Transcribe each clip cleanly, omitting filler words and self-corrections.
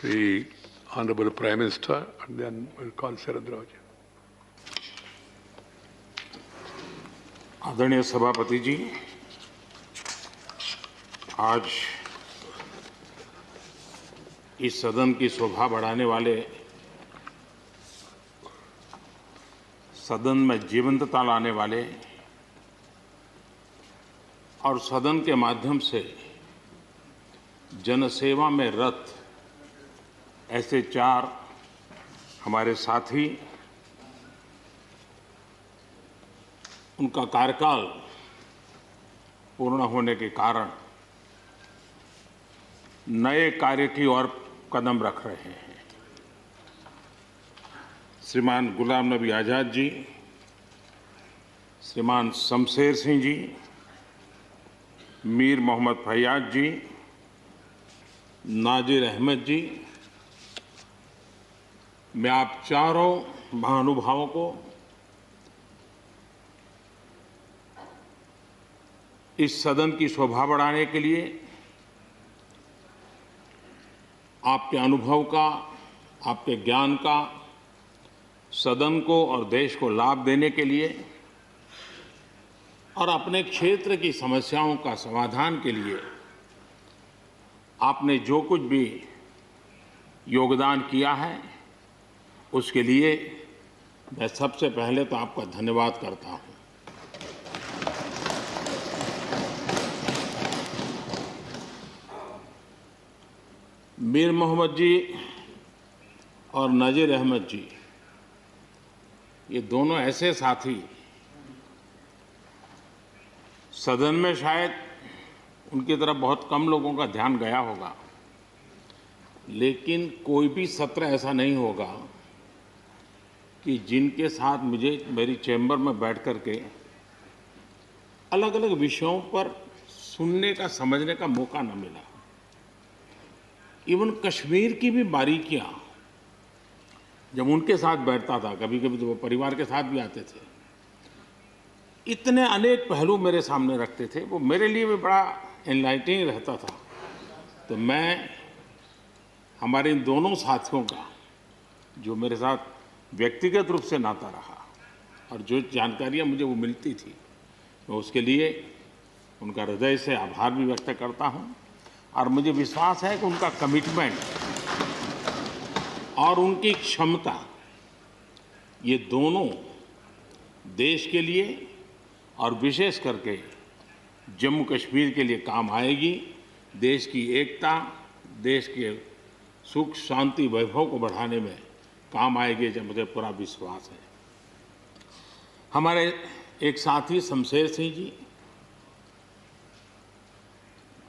the Honorable Prime Minister, and then we'll call Sharad Rao ji. आदरणीय सभापति जी, आज इस सदन की शोभा बढ़ाने वाले, सदन में जीवंतता लाने वाले और सदन के माध्यम से जनसेवा में रत ऐसे चार हमारे साथी, उनका कार्यकाल पूर्ण होने के कारण नए कार्य की ओर कदम रख रहे हैं। श्रीमान गुलाम नबी आज़ाद जी, श्रीमान शमशेर सिंह जी, मीर मोहम्मद फैयाज जी, नाजिर अहमद जी, मैं आप चारों महानुभावों को इस सदन की शोभा बढ़ाने के लिए, आपके अनुभव का, आपके ज्ञान का सदन को और देश को लाभ देने के लिए और अपने क्षेत्र की समस्याओं का समाधान के लिए आपने जो कुछ भी योगदान किया है, उसके लिए मैं सबसे पहले तो आपका धन्यवाद करता हूं। मीर मोहम्मद जी और नाजिर अहमद जी, ये दोनों ऐसे साथी, सदन में शायद उनकी तरफ बहुत कम लोगों का ध्यान गया होगा, लेकिन कोई भी सत्र ऐसा नहीं होगा कि जिनके साथ मुझे मेरी चैम्बर में बैठ कर के अलग अलग विषयों पर सुनने का, समझने का मौका न मिला। इवन कश्मीर की भी बारीकियां जब उनके साथ बैठता था, कभी कभी तो वो परिवार के साथ भी आते थे, इतने अनेक पहलू मेरे सामने रखते थे, वो मेरे लिए भी बड़ा एनलाइटनिंग रहता था। तो मैं हमारे इन दोनों साथियों का, जो मेरे साथ व्यक्तिगत रूप से नाता रहा और जो जानकारियां मुझे वो मिलती थी, मैं उसके लिए उनका हृदय से आभार भी व्यक्त करता हूं। और मुझे विश्वास है कि उनका कमिटमेंट और उनकी क्षमता, ये दोनों देश के लिए और विशेष करके जम्मू कश्मीर के लिए काम आएगी। देश की एकता, देश के सुख शांति वैभव को बढ़ाने में काम आएगी, जब मुझे पूरा विश्वास है। हमारे एक साथी शमशेर सिंह जी,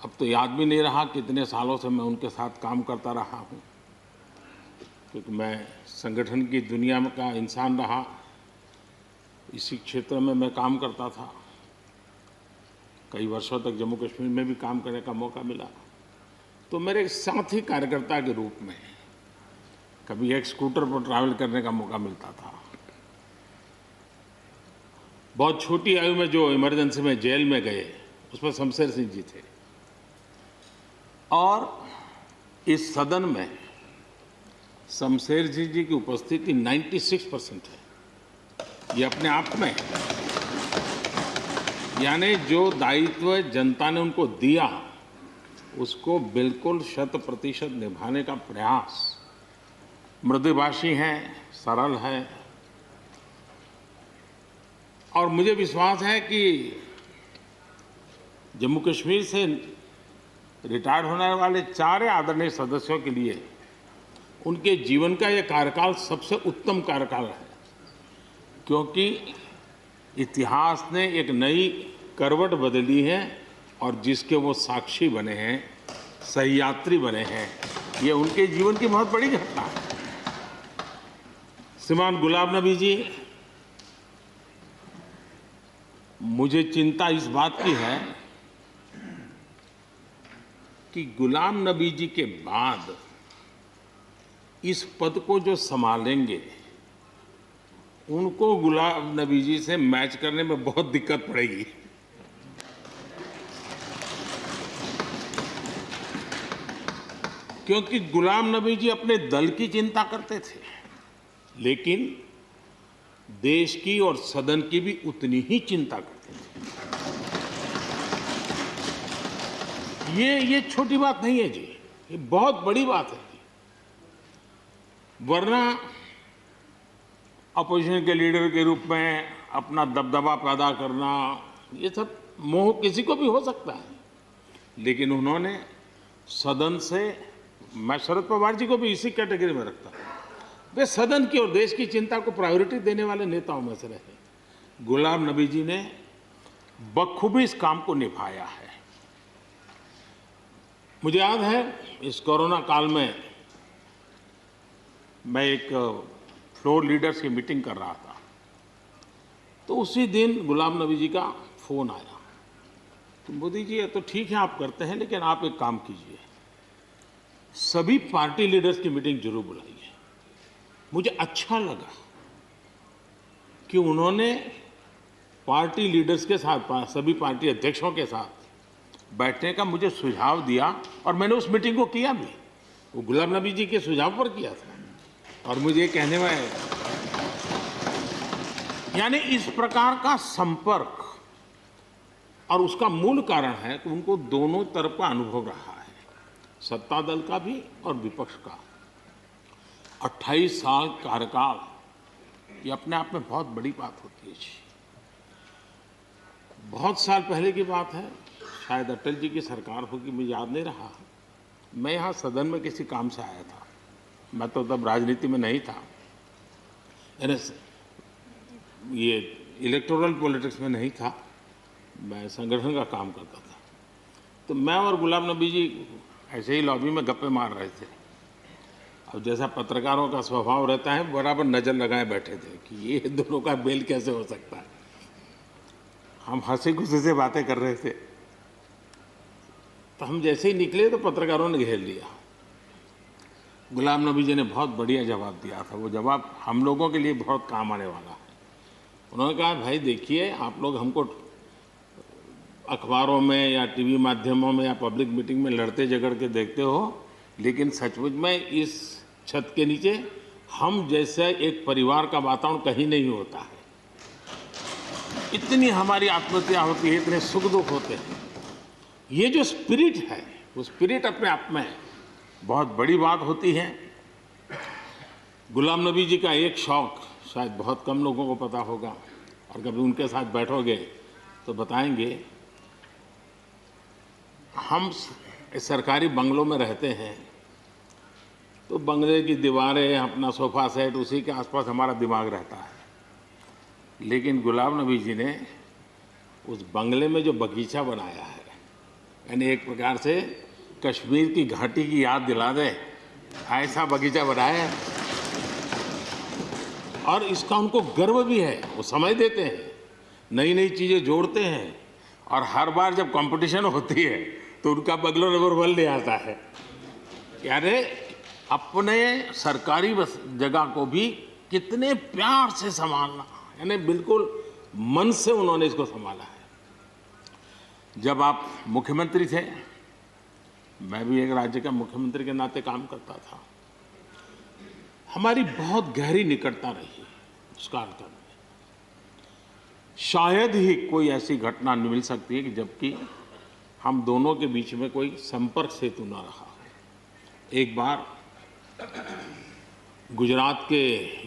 अब तो याद भी नहीं रहा कितने सालों से मैं उनके साथ काम करता रहा हूं, क्योंकि मैं संगठन की दुनिया में का इंसान रहा, इसी क्षेत्र में मैं काम करता था। कई वर्षों तक जम्मू कश्मीर में भी काम करने का मौका मिला। तो मेरे साथी कार्यकर्ता के रूप में कभी एक स्कूटर पर ट्रैवल करने का मौका मिलता था। बहुत छोटी आयु में जो इमरजेंसी में जेल में गए, उसमें शमशेर सिंह जी थे। और इस सदन में शमशेर सिंह जी की उपस्थिति 96% है। ये अपने आप में, यानी जो दायित्व जनता ने उनको दिया, उसको बिल्कुल 100% निभाने का प्रयास। मृदुभाषी हैं, सरल है, और मुझे विश्वास है कि जम्मू कश्मीर से रिटायर्ड होने वाले चारे आदरणीय सदस्यों के लिए उनके जीवन का यह कार्यकाल सबसे उत्तम कार्यकाल है, क्योंकि इतिहास ने एक नई करवट बदली है और जिसके वो साक्षी बने हैं, सहयात्री बने हैं। ये उनके जीवन की बहुत बड़ी घटना है। श्रीमान गुलाम नबी जी, मुझे चिंता इस बात की है कि गुलाम नबी जी के बाद इस पद को जो संभालेंगे, उनको गुलाम नबी जी से मैच करने में बहुत दिक्कत पड़ेगी। क्योंकि गुलाम नबी जी अपने दल की चिंता करते थे, लेकिन देश की और सदन की भी उतनी ही चिंता करते थे। ये छोटी बात नहीं है जी, ये बहुत बड़ी बात है जी। वरना अपोजिशन के लीडर के रूप में अपना दबदबा पैदा करना, ये सब मोह किसी को भी हो सकता है, लेकिन उन्होंने सदन से, मैं शरद पवार जी को भी इसी कैटेगरी में रखता हूं, वे सदन की और देश की चिंता को प्रायोरिटी देने वाले नेताओं में से रहे। गुलाम नबी जी ने बखूबी इस काम को निभाया है। मुझे याद है इस कोरोना काल में मैं एक फ्लोर लीडर्स की मीटिंग कर रहा था, तो उसी दिन गुलाम नबी जी का फोन आया। तो मोदी जी, ये तो ठीक है आप करते हैं, लेकिन आप एक काम कीजिए, सभी पार्टी लीडर्स की मीटिंग जरूर बुलाइए। मुझे अच्छा लगा कि उन्होंने पार्टी लीडर्स के साथ, सभी पार्टी अध्यक्षों के साथ बैठने का मुझे सुझाव दिया, और मैंने उस मीटिंग को किया भी। वो गुलाम नबी जी के सुझाव पर किया था, और मुझे कहने में, यानी इस प्रकार का संपर्क, और उसका मूल कारण है कि उनको दोनों तरफ का अनुभव रहा है, सत्ता दल का भी और विपक्ष का। 28 साल कार्यकाल, ये अपने आप में बहुत बड़ी बात होती है जी। बहुत साल पहले की बात है, शायद अटल जी की सरकार होगी, मुझे याद नहीं रहा। मैं यहाँ सदन में किसी काम से आया था, मैं तो तब राजनीति में नहीं था, ये इलेक्टोरल पॉलिटिक्स में नहीं था, मैं संगठन का काम करता था। तो मैं और गुलाम नबी जी ऐसे ही लॉबी में गप्पे मार रहे थे। अब जैसा पत्रकारों का स्वभाव रहता है, बराबर नज़र लगाए बैठे थे कि ये दोनों का मेल कैसे हो सकता है। हम हंसी खुशी से बातें कर रहे थे, तो हम जैसे ही निकले तो पत्रकारों ने घेर लिया। गुलाम नबी जी ने बहुत बढ़िया जवाब दिया था, वो जवाब हम लोगों के लिए बहुत काम आने वाला है। उन्होंने कहा, भाई देखिए, आप लोग हमको अखबारों में या टीवी माध्यमों में या पब्लिक मीटिंग में लड़ते झगड़ के देखते हो, लेकिन सचमुच में इस छत के नीचे हम जैसे एक परिवार का वातावरण कहीं नहीं होता है। इतनी हमारी आत्महत्या होती है, इतने सुख दुख होते हैं। ये जो स्पिरिट है, वो स्पिरिट अपने आप में बहुत बड़ी बात होती है। गुलाम नबी जी का एक शौक शायद बहुत कम लोगों को पता होगा, और कभी उनके साथ बैठोगे तो बताएंगे। हम सरकारी बंगलों में रहते हैं, तो बंगले की दीवारें, अपना सोफा सेट, उसी के आसपास हमारा दिमाग रहता है। लेकिन गुलाम नबी जी ने उस बंगले में जो बगीचा बनाया है, यानी एक प्रकार से कश्मीर की घाटी की याद दिला दे, ऐसा बगीचा बनाया है। और इसका उनको गर्व भी है, वो समय देते हैं, नई नई चीज़ें जोड़ते हैं, और हर बार जब कंपटीशन होती है तो उनका बंगलो नंबर 1 ले आता है। यानी अपने सरकारी जगह को भी कितने प्यार से संभालना, यानी बिल्कुल मन से उन्होंने इसको संभाला है। जब आप मुख्यमंत्री थे, मैं भी एक राज्य का मुख्यमंत्री के नाते काम करता था, हमारी बहुत गहरी निकटता रही उस कार्यकाल में। शायद ही कोई ऐसी घटना मिल सकती है कि जबकि हम दोनों के बीच में कोई संपर्क सेतु न रहा हो। एक बार गुजरात के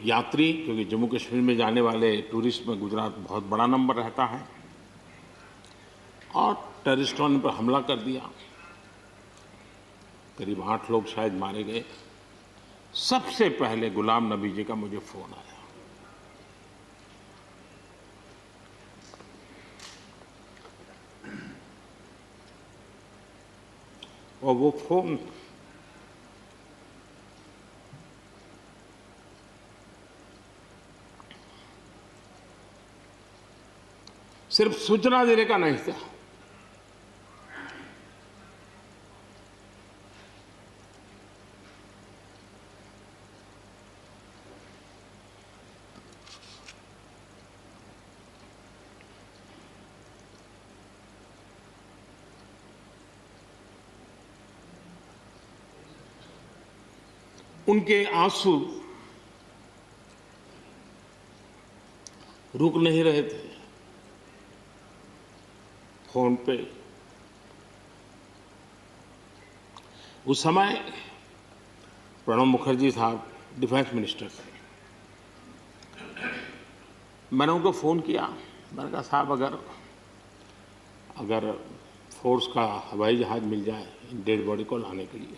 यात्री, क्योंकि जम्मू कश्मीर में जाने वाले टूरिस्ट में गुजरात बहुत बड़ा नंबर रहता है, और टेररिस्टों ने पर हमला कर दिया, करीब 8 लोग शायद मारे गए। सबसे पहले गुलाम नबी जी का मुझे फोन आया, और वो फोन सिर्फ सूचना देने का नहीं था, उनके आंसू रुक नहीं रहे थे। फोन पे उस समय प्रणब मुखर्जी साहब डिफेंस मिनिस्टर थे। मैंने उनको फोन किया, मैंने कहा साहब अगर फोर्स का हवाई जहाज मिल जाए डेड बॉडी को लाने के लिए।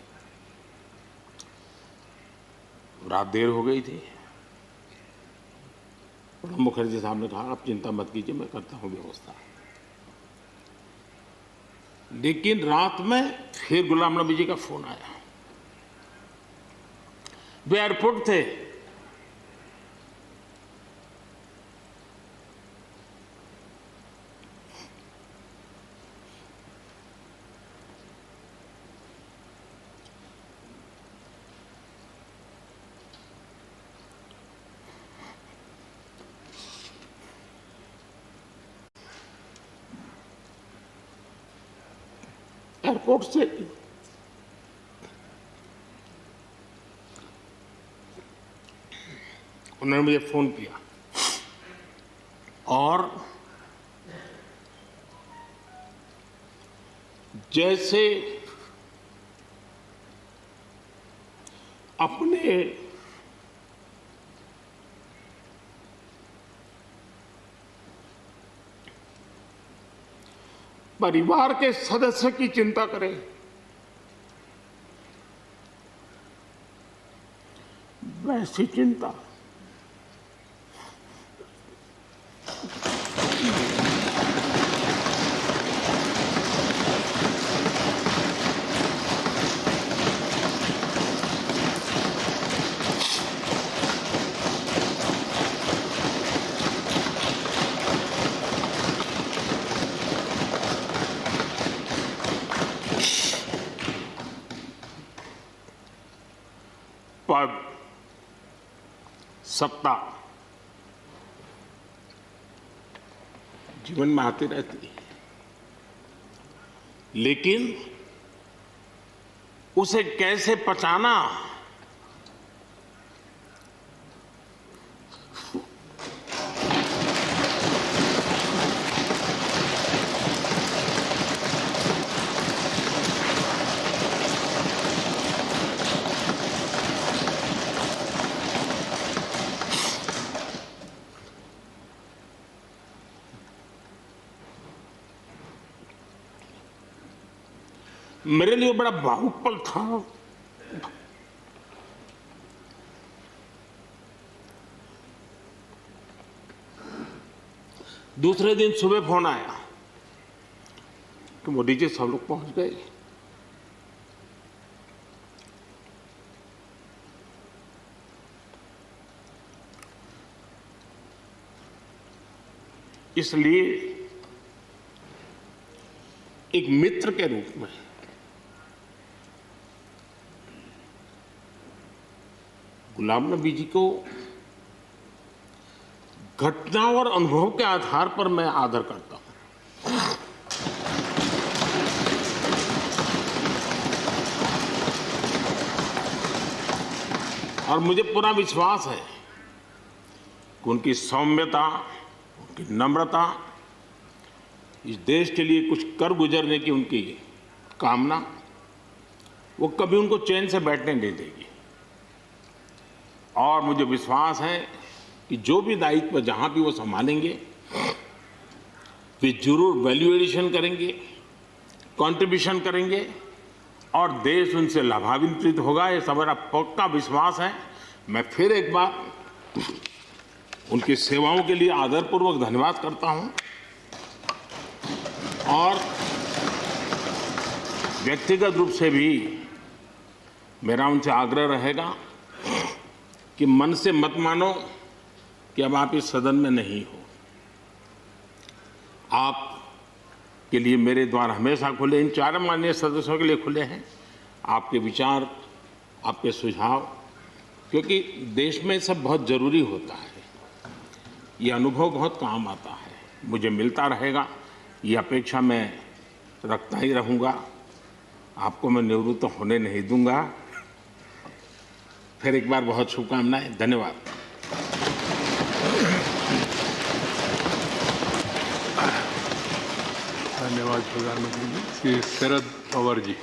रात देर हो गई थी। प्रणब मुखर्जी साहब ने कहा आप चिंता मत कीजिए, मैं करता हूं व्यवस्था। लेकिन रात में फिर गुलाम नबी जी का फोन आया। वे एयरपोर्ट थे। एयरपोर्ट से उन्होंने मुझे फोन किया और जैसे अपने परिवार के सदस्य की चिंता करें, वैसी चिंता पद, सत्ता जीवन में आती रहती है, लेकिन उसे कैसे पचाना, मेरे लिए बड़ा भावुक पल था। दूसरे दिन सुबह फोन आया कि मोदी जी सब लोग पहुंच गए। इसलिए एक मित्र के रूप में गुलाम नबी जी को घटना और अनुभव के आधार पर मैं आदर करता हूं। और मुझे पूरा विश्वास है कि उनकी सौम्यता, उनकी नम्रता, इस देश के लिए कुछ कर गुजरने की उनकी कामना, वो कभी उनको चैन से बैठने नहीं देगी। और मुझे विश्वास है कि जो भी दायित्व जहां भी वो संभालेंगे, वे जरूर वैल्यू एडिशन करेंगे, कंट्रीब्यूशन करेंगे और देश उनसे लाभान्वित होगा। ये सब मेरा पक्का विश्वास है। मैं फिर एक बार उनकी सेवाओं के लिए आदरपूर्वक धन्यवाद करता हूं और व्यक्तिगत रूप से भी मेरा उनसे आग्रह रहेगा कि मन से मत मानो कि अब आप इस सदन में नहीं हो। आप के लिए मेरे द्वार हमेशा खुले, इन चारों माननीय सदस्यों के लिए खुले हैं। आपके विचार, आपके सुझाव, क्योंकि देश में सब बहुत जरूरी होता है। ये अनुभव बहुत काम आता है, मुझे मिलता रहेगा, ये अपेक्षा मैं रखता ही रहूँगा। आपको मैं निवृत्त होने नहीं दूंगा। फिर एक बार बहुत शुभकामनाएं, धन्यवाद। धन्यवाद प्रधानमंत्री जी। श्री शरद पवार जी।